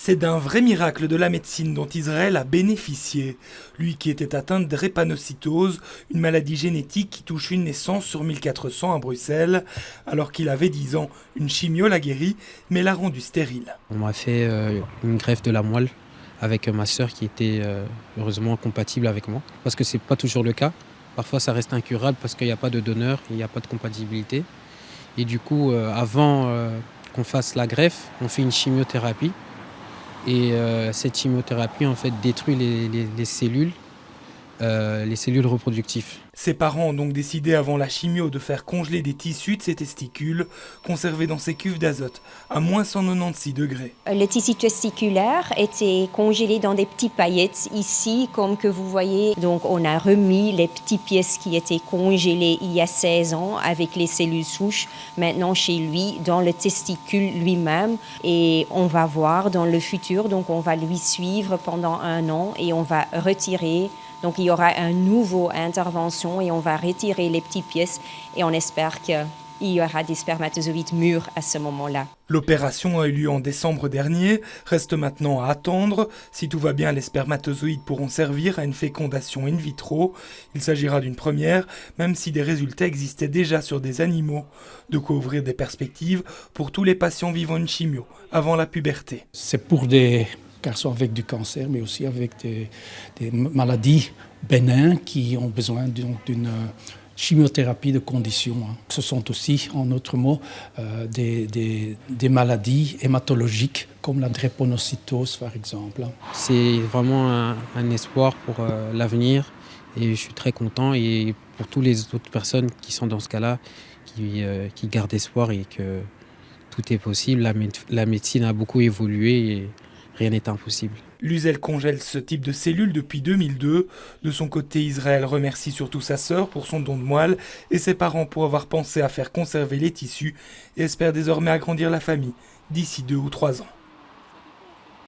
C'est d'un vrai miracle de la médecine dont Israël a bénéficié. Lui qui était atteint de drépanocytose, une maladie génétique qui touche une naissance sur 1400 à Bruxelles. Alors qu'il avait 10 ans, une chimio l'a guéri, mais l'a rendu stérile. On m'a fait une greffe de la moelle avec ma sœur qui était heureusement compatible avec moi. Parce que ce n'est pas toujours le cas. Parfois ça reste incurable parce qu'il n'y a pas de donneur, il n'y a pas de compatibilité. Et du coup, avant qu'on fasse la greffe, on fait une chimiothérapie. Et cette chimiothérapie en fait détruit les cellules reproductives. Ses parents ont donc décidé avant la chimio de faire congeler des tissus de ses testicules, conservés dans ces cuves d'azote à moins 196 degrés. Les tissus testiculaires étaient congelés dans des petites paillettes ici, comme que vous voyez. Donc on a remis les petites pièces qui étaient congelées il y a 16 ans avec les cellules souches, maintenant chez lui, dans le testicule lui-même. Et on va voir dans le futur, donc on va lui suivre pendant 1 an et on va retirer. Donc il y aura une nouvelle intervention et on va retirer les petites pièces et on espère qu'il y aura des spermatozoïdes mûrs à ce moment-là. L'opération a eu lieu en décembre dernier, reste maintenant à attendre. Si tout va bien, les spermatozoïdes pourront servir à une fécondation in vitro. Il s'agira d'une première, même si des résultats existaient déjà sur des animaux. De quoi ouvrir des perspectives pour tous les patients vivant une chimio avant la puberté. C'est pour des garçons avec du cancer, mais aussi avec des maladies bénignes qui ont besoin d'une chimiothérapie de conditions. Ce sont aussi, en d'autres mots, des maladies hématologiques comme la drépanocytose, par exemple. C'est vraiment un espoir pour l'avenir et je suis très content. Et pour toutes les autres personnes qui sont dans ce cas-là, qui gardent espoir et que tout est possible, la médecine a beaucoup évolué et rien n'est impossible. L'Uzel congèle ce type de cellules depuis 2002. De son côté, Israël remercie surtout sa sœur pour son don de moelle et ses parents pour avoir pensé à faire conserver les tissus et espère désormais agrandir la famille d'ici 2 ou 3 ans.